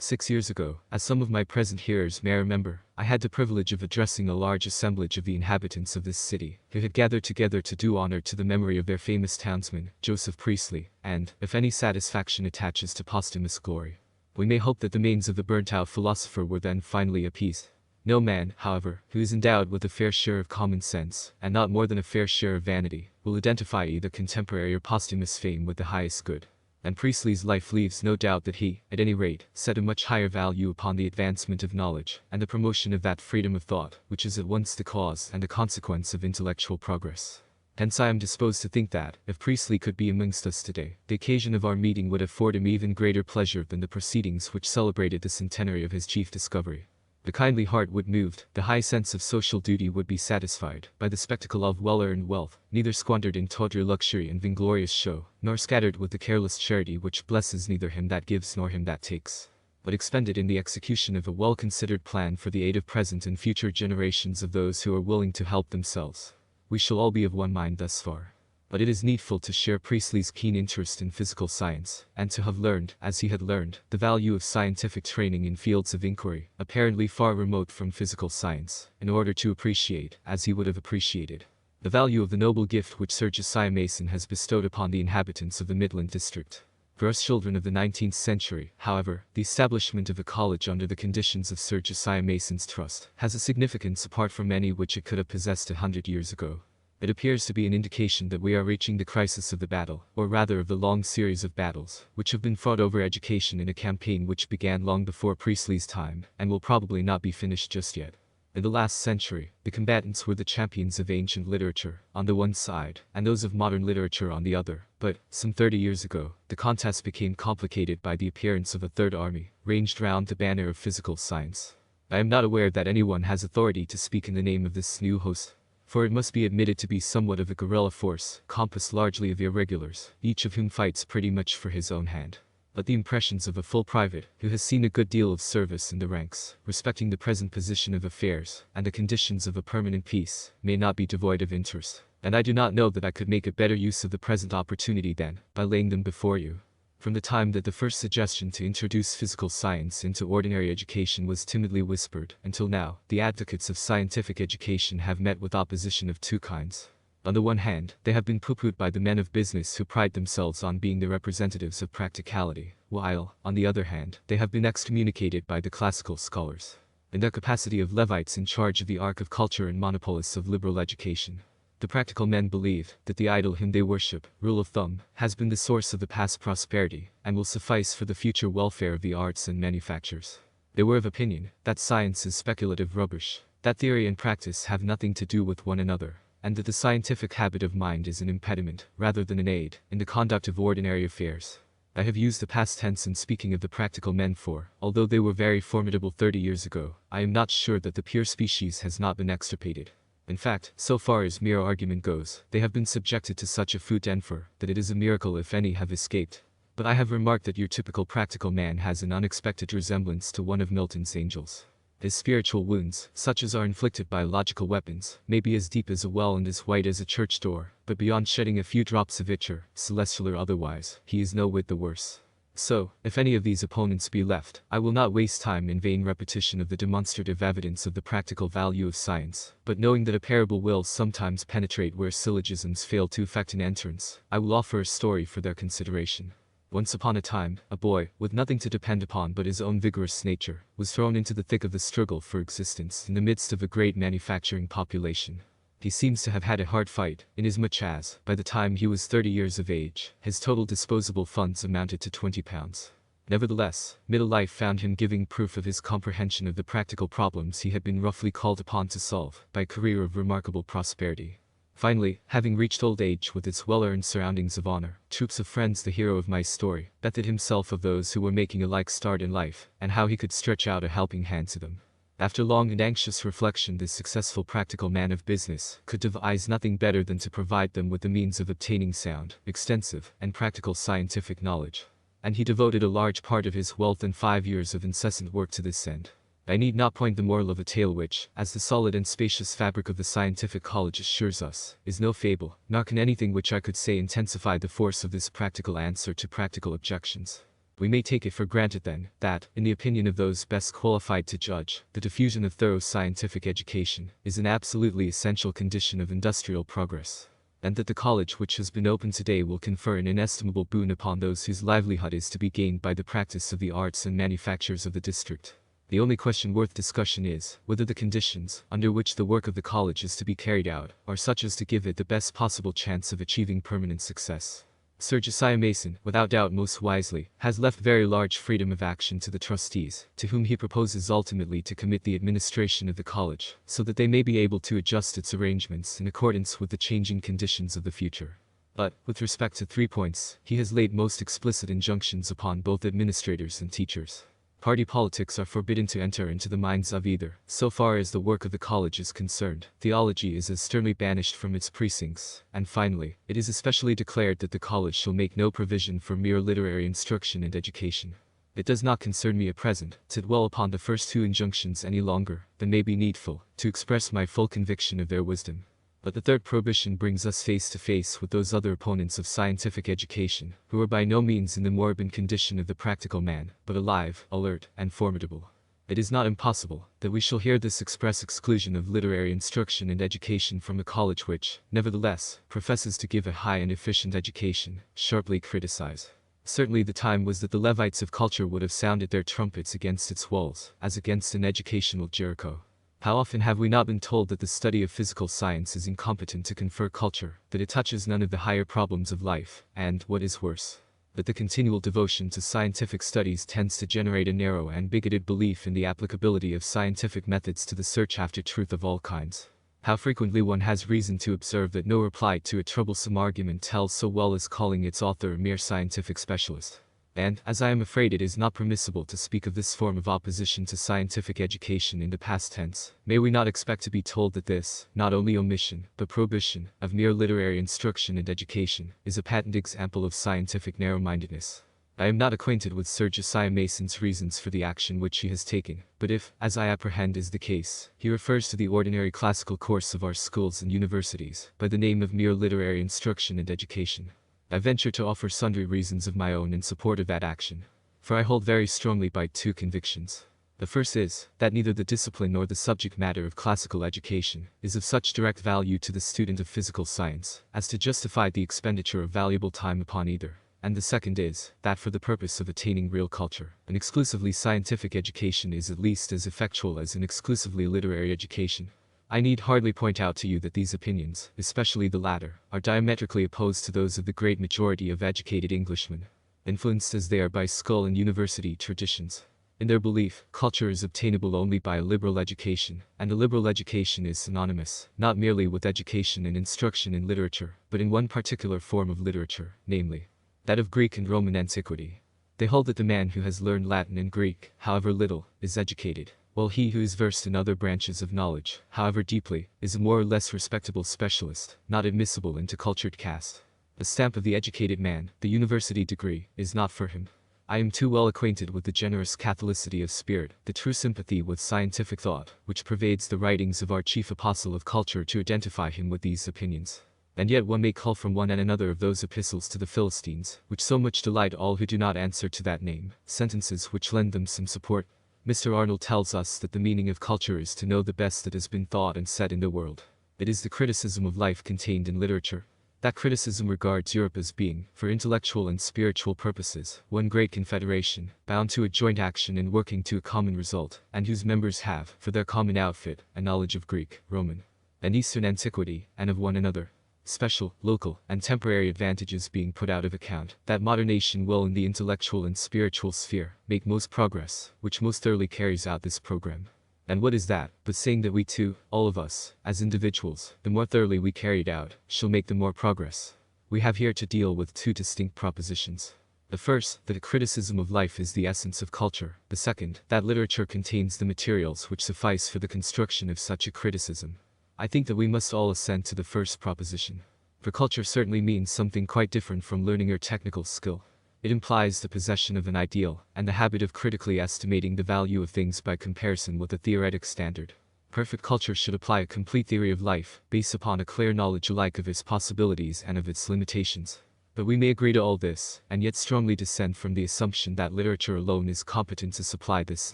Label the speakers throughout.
Speaker 1: 6 years ago, as some of my present hearers may remember, I had the privilege of addressing a large assemblage of the inhabitants of this city, who had gathered together to do honor to the memory of their famous townsman, Joseph Priestley, and, if any satisfaction attaches to posthumous glory, we may hope that the manes of the burnt-out philosopher were then finally appeased. No man, however, who is endowed with a fair share of common sense, and not more than a fair share of vanity, will identify either contemporary or posthumous fame with the highest good. And Priestley's life leaves no doubt that he, at any rate, set a much higher value upon the advancement of knowledge, and the promotion of that freedom of thought, which is at once the cause and the consequence of intellectual progress. Hence I am disposed to think that, if Priestley could be amongst us today, the occasion of our meeting would afford him even greater pleasure than the proceedings which celebrated the centenary of his chief discovery. The kindly heart would moved, the high sense of social duty would be satisfied, by the spectacle of well-earned wealth, neither squandered in tawdry luxury and vainglorious show, nor scattered with the careless charity which blesses neither him that gives nor him that takes, but expended in the execution of a well-considered plan for the aid of present and future generations of those who are willing to help themselves. We shall all be of one mind thus far. But it is needful to share Priestley's keen interest in physical science, and to have learned, as he had learned, the value of scientific training in fields of inquiry, apparently far remote from physical science, in order to appreciate, as he would have appreciated, the value of the noble gift which Sir Josiah Mason has bestowed upon the inhabitants of the Midland District. For us children of the 19th century, however, the establishment of a college under the conditions of Sir Josiah Mason's trust has a significance apart from any which it could have possessed 100 years ago. It appears to be an indication that we are reaching the crisis of the battle, or rather of the long series of battles, which have been fought over education in a campaign which began long before Priestley's time, and will probably not be finished just yet. In the last century, the combatants were the champions of ancient literature, on the one side, and those of modern literature on the other, but, some 30 years ago, the contest became complicated by the appearance of a third army, ranged round the banner of physical science. I am not aware that anyone has authority to speak in the name of this new host, for it must be admitted to be somewhat of a guerrilla force, composed largely of irregulars, each of whom fights pretty much for his own hand. But the impressions of a full private, who has seen a good deal of service in the ranks, respecting the present position of affairs, and the conditions of a permanent peace, may not be devoid of interest, and I do not know that I could make a better use of the present opportunity than, by laying them before you. From the time that the first suggestion to introduce physical science into ordinary education was timidly whispered, until now, the advocates of scientific education have met with opposition of two kinds. On the one hand, they have been pooh-poohed by the men of business who pride themselves on being the representatives of practicality, while, on the other hand, they have been excommunicated by the classical scholars, in their capacity of Levites in charge of the ark of culture and monopolists of liberal education. The practical men believe that the idol whom they worship, rule of thumb, has been the source of the past prosperity, and will suffice for the future welfare of the arts and manufactures. They were of opinion that science is speculative rubbish, that theory and practice have nothing to do with one another, and that the scientific habit of mind is an impediment, rather than an aid, in the conduct of ordinary affairs. I have used the past tense in speaking of the practical men for, although they were very formidable 30 years ago, I am not sure that the pure species has not been extirpated. In fact, so far as mere argument goes, they have been subjected to such a food enfer, that it is a miracle if any have escaped. But I have remarked that your typical practical man has an unexpected resemblance to one of Milton's angels. His spiritual wounds, such as are inflicted by logical weapons, may be as deep as a well and as white as a church door, but beyond shedding a few drops of ichor, celestial or otherwise, he is no whit the worse. So, if any of these opponents be left, I will not waste time in vain repetition of the demonstrative evidence of the practical value of science, but knowing that a parable will sometimes penetrate where syllogisms fail to effect an entrance, I will offer a story for their consideration. Once upon a time, a boy, with nothing to depend upon but his own vigorous nature, was thrown into the thick of the struggle for existence in the midst of a great manufacturing population. He seems to have had a hard fight, inasmuch as, by the time he was 30 years of age, his total disposable funds amounted to £20. Nevertheless, middle life found him giving proof of his comprehension of the practical problems he had been roughly called upon to solve, by a career of remarkable prosperity. Finally, having reached old age with its well-earned surroundings of honor, troops of friends, the hero of my story, betted himself of those who were making a like start in life, and how he could stretch out a helping hand to them. After long and anxious reflection, this successful practical man of business could devise nothing better than to provide them with the means of obtaining sound, extensive, and practical scientific knowledge. And he devoted a large part of his wealth and 5 years of incessant work to this end. I need not point the moral of a tale which, as the solid and spacious fabric of the scientific college assures us, is no fable, nor can anything which I could say intensify the force of this practical answer to practical objections. We may take it for granted then, that, in the opinion of those best qualified to judge, the diffusion of thorough scientific education is an absolutely essential condition of industrial progress, and that the college which has been opened today will confer an inestimable boon upon those whose livelihood is to be gained by the practice of the arts and manufactures of the district. The only question worth discussion is, whether the conditions, under which the work of the college is to be carried out, are such as to give it the best possible chance of achieving permanent success. Sir Josiah Mason, without doubt most wisely, has left very large freedom of action to the trustees, to whom he proposes ultimately to commit the administration of the college, so that they may be able to adjust its arrangements in accordance with the changing conditions of the future. But, with respect to 3 points, he has laid most explicit injunctions upon both administrators and teachers. Party politics are forbidden to enter into the minds of either. So far as the work of the college is concerned, theology is as sternly banished from its precincts, and finally, it is especially declared that the college shall make no provision for mere literary instruction and education. It does not concern me at present to dwell upon the first 2 injunctions any longer than may be needful to express my full conviction of their wisdom. But the third prohibition brings us face to face with those other opponents of scientific education, who are by no means in the moribund condition of the practical man, but alive, alert, and formidable. It is not impossible that we shall hear this express exclusion of literary instruction and education from a college which, nevertheless, professes to give a high and efficient education, sharply criticize. Certainly the time was that the Levites of culture would have sounded their trumpets against its walls, as against an educational Jericho. How often have we not been told that the study of physical science is incompetent to confer culture, that it touches none of the higher problems of life, and, what is worse, that the continual devotion to scientific studies tends to generate a narrow and bigoted belief in the applicability of scientific methods to the search after truth of all kinds? How frequently one has reason to observe that no reply to a troublesome argument tells so well as calling its author a mere scientific specialist. And, as I am afraid it is not permissible to speak of this form of opposition to scientific education in the past tense, may we not expect to be told that this, not only omission, but prohibition, of mere literary instruction and education, is a patent example of scientific narrow-mindedness? I am not acquainted with Sir Josiah Mason's reasons for the action which he has taken, but if, as I apprehend is the case, he refers to the ordinary classical course of our schools and universities, by the name of mere literary instruction and education, I venture to offer sundry reasons of my own in support of that action, for I hold very strongly by 2 convictions. The first is, that neither the discipline nor the subject matter of classical education is of such direct value to the student of physical science, as to justify the expenditure of valuable time upon either. And the second is, that for the purpose of attaining real culture, an exclusively scientific education is at least as effectual as an exclusively literary education. I need hardly point out to you that these opinions, especially the latter, are diametrically opposed to those of the great majority of educated Englishmen, influenced as they are by school and university traditions. In their belief, culture is obtainable only by a liberal education, and a liberal education is synonymous, not merely with education and instruction in literature, but in one particular form of literature, namely, that of Greek and Roman antiquity. They hold that the man who has learned Latin and Greek, however little, is educated, while he who is versed in other branches of knowledge, however deeply, is a more or less respectable specialist, not admissible into cultured caste. The stamp of the educated man, the university degree, is not for him. I am too well acquainted with the generous catholicity of spirit, the true sympathy with scientific thought, which pervades the writings of our chief apostle of culture to identify him with these opinions. And yet one may cull from one and another of those epistles to the Philistines, which so much delight all who do not answer to that name, sentences which lend them some support. Mr. Arnold tells us that the meaning of culture is to know the best that has been thought and said in the world. It is the criticism of life contained in literature. That criticism regards Europe as being, for intellectual and spiritual purposes, one great confederation, bound to a joint action and working to a common result, and whose members have, for their common outfit, a knowledge of Greek, Roman, and Eastern antiquity, and of one another. Special, local, and temporary advantages being put out of account, that modern nation will in the intellectual and spiritual sphere make most progress, which most thoroughly carries out this program. And what is that, but saying that we too, all of us, as individuals, the more thoroughly we carry it out, shall make the more progress? We have here to deal with 2 distinct propositions. The first, that a criticism of life is the essence of culture. The second, that literature contains the materials which suffice for the construction of such a criticism. I think that we must all assent to the first proposition. For culture certainly means something quite different from learning or technical skill. It implies the possession of an ideal, and the habit of critically estimating the value of things by comparison with a theoretic standard. Perfect culture should apply a complete theory of life, based upon a clear knowledge alike of its possibilities and of its limitations. But we may agree to all this, and yet strongly dissent from the assumption that literature alone is competent to supply this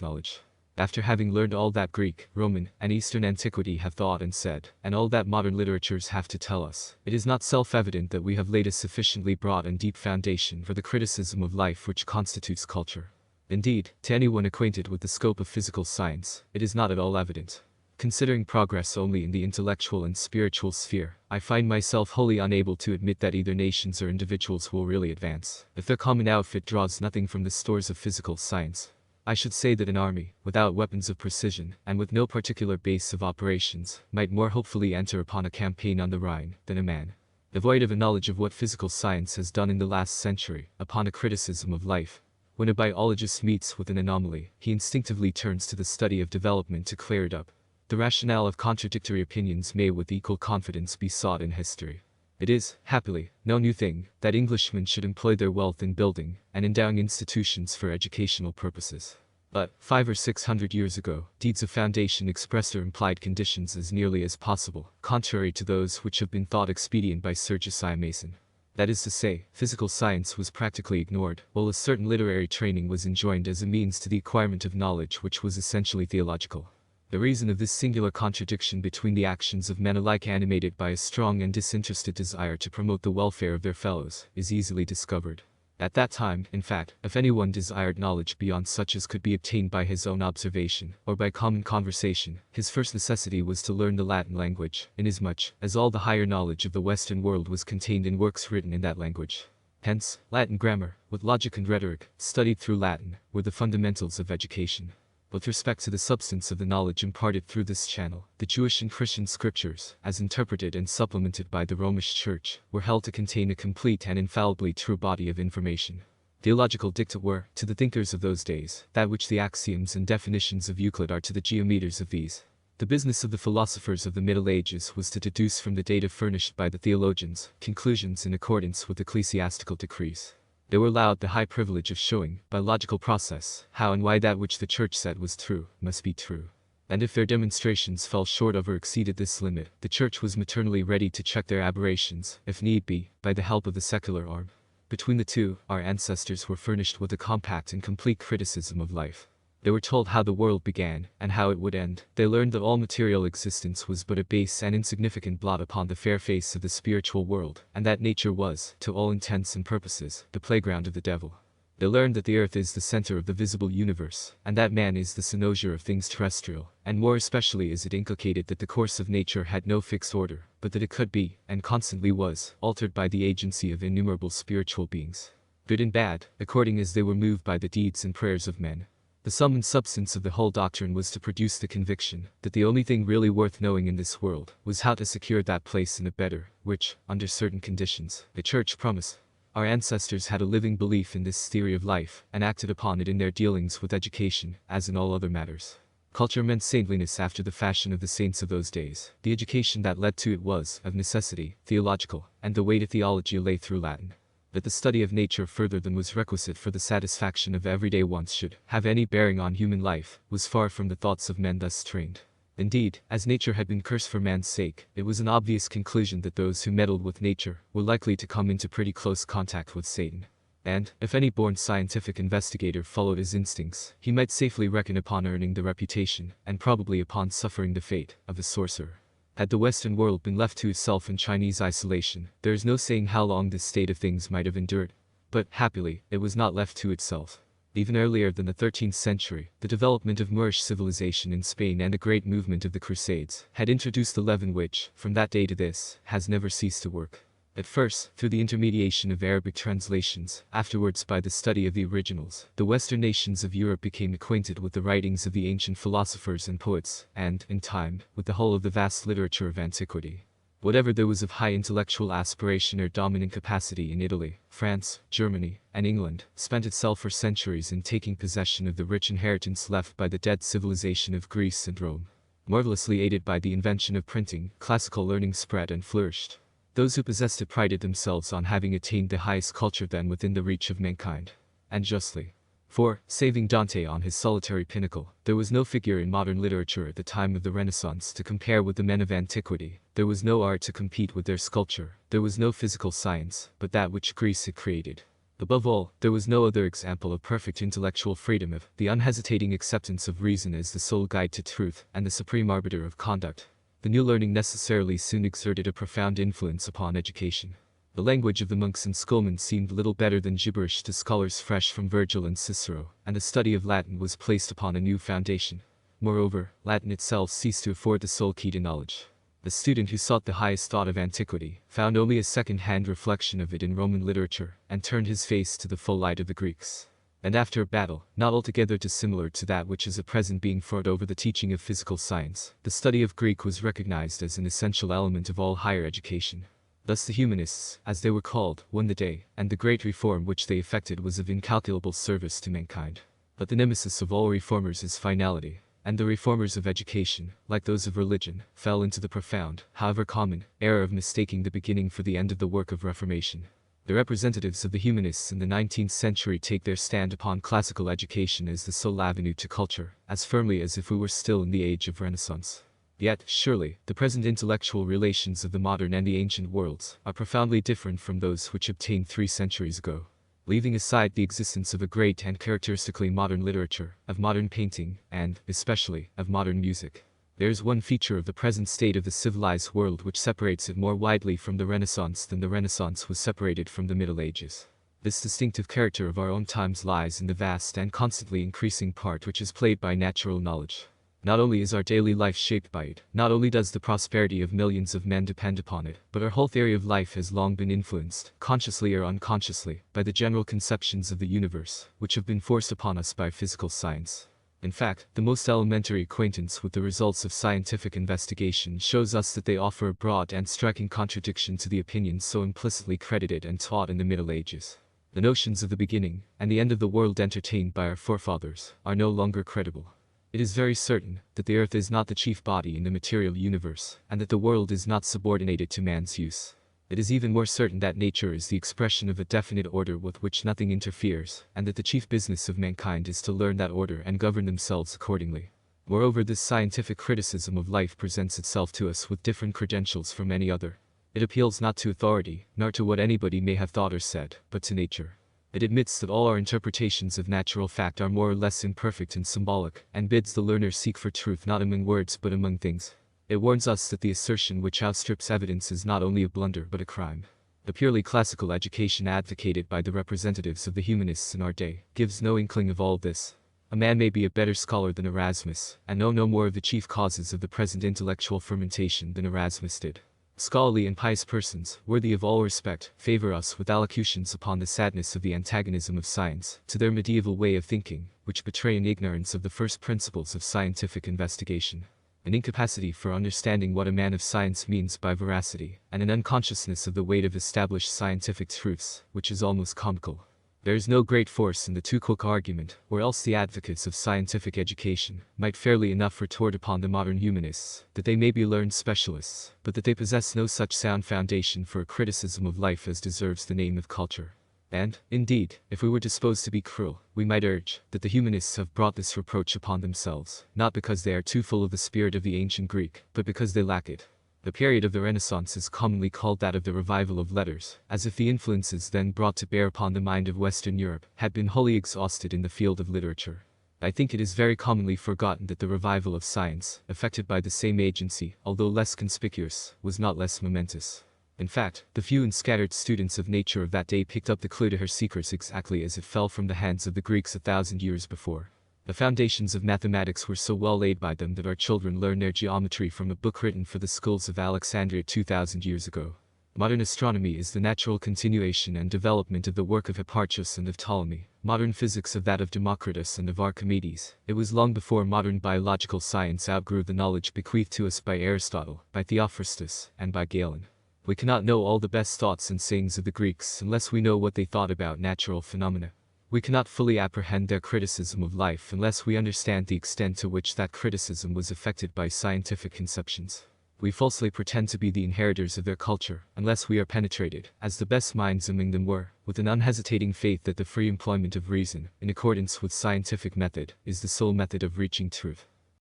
Speaker 1: knowledge. After having learned all that Greek, Roman, and Eastern antiquity have thought and said, and all that modern literatures have to tell us, it is not self-evident that we have laid a sufficiently broad and deep foundation for the criticism of life which constitutes culture. Indeed, to anyone acquainted with the scope of physical science, it is not at all evident. Considering progress only in the intellectual and spiritual sphere, I find myself wholly unable to admit that either nations or individuals will really advance, if their common outfit draws nothing from the stores of physical science. I should say that an army, without weapons of precision, and with no particular base of operations, might more hopefully enter upon a campaign on the Rhine, than a man, devoid of a knowledge of what physical science has done in the last century, upon a criticism of life. When a biologist meets with an anomaly, he instinctively turns to the study of development to clear it up. The rationale of contradictory opinions may with equal confidence be sought in history. It is, happily, no new thing, that Englishmen should employ their wealth in building and endowing institutions for educational purposes. But, 500 or 600 years ago, deeds of foundation expressed or implied conditions as nearly as possible, contrary to those which have been thought expedient by Sir Josiah Mason. That is to say, physical science was practically ignored, while a certain literary training was enjoined as a means to the acquirement of knowledge which was essentially theological. The reason of this singular contradiction between the actions of men alike animated by a strong and disinterested desire to promote the welfare of their fellows, is easily discovered. At that time, in fact, if anyone desired knowledge beyond such as could be obtained by his own observation, or by common conversation, his first necessity was to learn the Latin language, inasmuch as all the higher knowledge of the Western world was contained in works written in that language. Hence, Latin grammar, with logic and rhetoric, studied through Latin, were the fundamentals of education. With respect to the substance of the knowledge imparted through this channel, the Jewish and Christian scriptures, as interpreted and supplemented by the Romish Church, were held to contain a complete and infallibly true body of information. Theological dicta were, to the thinkers of those days, that which the axioms and definitions of Euclid are to the geometers of these. The business of the philosophers of the Middle Ages was to deduce from the data furnished by the theologians, conclusions in accordance with ecclesiastical decrees. They were allowed the high privilege of showing, by logical process, how and why that which the Church said was true, must be true. And if their demonstrations fell short of or exceeded this limit, the Church was maternally ready to check their aberrations, if need be, by the help of the secular arm. Between the two, our ancestors were furnished with a compact and complete criticism of life. They were told how the world began, and how it would end. They learned that all material existence was but a base and insignificant blot upon the fair face of the spiritual world, and that nature was, to all intents and purposes, the playground of the devil. They learned that the earth is the center of the visible universe, and that man is the cynosure of things terrestrial, and more especially is it inculcated that the course of nature had no fixed order, but that it could be, and constantly was, altered by the agency of innumerable spiritual beings, good and bad, according as they were moved by the deeds and prayers of men. The sum and substance of the whole doctrine was to produce the conviction that the only thing really worth knowing in this world was how to secure that place in a better, which, under certain conditions, the Church promised. Our ancestors had a living belief in this theory of life, and acted upon it in their dealings with education, as in all other matters. Culture meant saintliness after the fashion of the saints of those days. The education that led to it was, of necessity, theological, and the way to theology lay through Latin. That the study of nature further than was requisite for the satisfaction of everyday wants should have any bearing on human life, was far from the thoughts of men thus trained. Indeed, as nature had been cursed for man's sake, it was an obvious conclusion that those who meddled with nature were likely to come into pretty close contact with Satan. And, if any born scientific investigator followed his instincts, he might safely reckon upon earning the reputation, and probably upon suffering the fate, of a sorcerer. Had the Western world been left to itself in Chinese isolation, there is no saying how long this state of things might have endured. But, happily, it was not left to itself. Even earlier than the 13th century, the development of Moorish civilization in Spain and the great movement of the Crusades had introduced the leaven which, from that day to this, has never ceased to work. At first, through the intermediation of Arabic translations, afterwards by the study of the originals, the Western nations of Europe became acquainted with the writings of the ancient philosophers and poets, and, in time, with the whole of the vast literature of antiquity. Whatever there was of high intellectual aspiration or dominant capacity in Italy, France, Germany, and England, spent itself for centuries in taking possession of the rich inheritance left by the dead civilization of Greece and Rome. Marvelously aided by the invention of printing, classical learning spread and flourished. Those who possessed it prided themselves on having attained the highest culture then within the reach of mankind. And justly. For, saving Dante on his solitary pinnacle, there was no figure in modern literature at the time of the Renaissance to compare with the men of antiquity. There there was no art to compete with their sculpture, there was no physical science, but that which Greece had created. Above all, there was no other example of perfect intellectual freedom, of the unhesitating acceptance of reason as the sole guide to truth and the supreme arbiter of conduct. The new learning necessarily soon exerted a profound influence upon education. The language of the monks and schoolmen seemed little better than gibberish to scholars fresh from Virgil and Cicero, and the study of Latin was placed upon a new foundation. Moreover, Latin itself ceased to afford the sole key to knowledge. The student who sought the highest thought of antiquity found only a second-hand reflection of it in Roman literature, and turned his face to the full light of the Greeks. And after a battle, not altogether dissimilar to that which is at present being fought over the teaching of physical science, the study of Greek was recognized as an essential element of all higher education. Thus the humanists, as they were called, won the day, and the great reform which they effected was of incalculable service to mankind. But the nemesis of all reformers is finality. And the reformers of education, like those of religion, fell into the profound, however common, error of mistaking the beginning for the end of the work of reformation. The representatives of the humanists in the 19th century take their stand upon classical education as the sole avenue to culture, as firmly as if we were still in the age of Renaissance. Yet, surely, the present intellectual relations of the modern and the ancient worlds are profoundly different from those which obtained 3 centuries ago. Leaving aside the existence of a great and characteristically modern literature, of modern painting, and, especially, of modern music, there is one feature of the present state of the civilized world which separates it more widely from the Renaissance than the Renaissance was separated from the Middle Ages. This distinctive character of our own times lies in the vast and constantly increasing part which is played by natural knowledge. Not only is our daily life shaped by it, not only does the prosperity of millions of men depend upon it, but our whole theory of life has long been influenced, consciously or unconsciously, by the general conceptions of the universe, which have been forced upon us by physical science. In fact, the most elementary acquaintance with the results of scientific investigation shows us that they offer a broad and striking contradiction to the opinions so implicitly credited and taught in the Middle Ages. The notions of the beginning and the end of the world entertained by our forefathers are no longer credible. It is very certain that the earth is not the chief body in the material universe, and that the world is not subordinated to man's use. It is even more certain that nature is the expression of a definite order with which nothing interferes, and that the chief business of mankind is to learn that order and govern themselves accordingly. Moreover, this scientific criticism of life presents itself to us with different credentials from any other. It appeals not to authority, nor to what anybody may have thought or said, but to nature. It admits that all our interpretations of natural fact are more or less imperfect and symbolic, and bids the learner seek for truth not among words but among things. It warns us that the assertion which outstrips evidence is not only a blunder but a crime. The purely classical education advocated by the representatives of the humanists in our day gives no inkling of all this. A man may be a better scholar than Erasmus, and know no more of the chief causes of the present intellectual fermentation than Erasmus did. Scholarly and pious persons, worthy of all respect, favor us with allocutions upon the sadness of the antagonism of science to their medieval way of thinking, which betray an ignorance of the first principles of scientific investigation, an incapacity for understanding what a man of science means by veracity, and an unconsciousness of the weight of established scientific truths, which is almost comical. There is no great force in the two-cook argument, or else the advocates of scientific education might fairly enough retort upon the modern humanists that they may be learned specialists, but that they possess no such sound foundation for a criticism of life as deserves the name of culture. And, indeed, if we were disposed to be cruel, we might urge that the humanists have brought this reproach upon themselves, not because they are too full of the spirit of the ancient Greek, but because they lack it. The period of the Renaissance is commonly called that of the revival of letters, as if the influences then brought to bear upon the mind of Western Europe had been wholly exhausted in the field of literature. I think it is very commonly forgotten that the revival of science, effected by the same agency, although less conspicuous, was not less momentous. In fact, the few and scattered students of nature of that day picked up the clue to her secrets exactly as it fell from the hands of the Greeks 1,000 years before. The foundations of mathematics were so well laid by them that our children learn their geometry from a book written for the schools of Alexandria 2,000 years ago. Modern astronomy is the natural continuation and development of the work of Hipparchus and of Ptolemy, modern physics of that of Democritus and of Archimedes. It was long before modern biological science outgrew the knowledge bequeathed to us by Aristotle, by Theophrastus, and by Galen. We cannot know all the best thoughts and sayings of the Greeks unless we know what they thought about natural phenomena. We cannot fully apprehend their criticism of life unless we understand the extent to which that criticism was affected by scientific conceptions. We falsely pretend to be the inheritors of their culture unless we are penetrated, as the best minds among them were, with an unhesitating faith that the free employment of reason, in accordance with scientific method, is the sole method of reaching truth.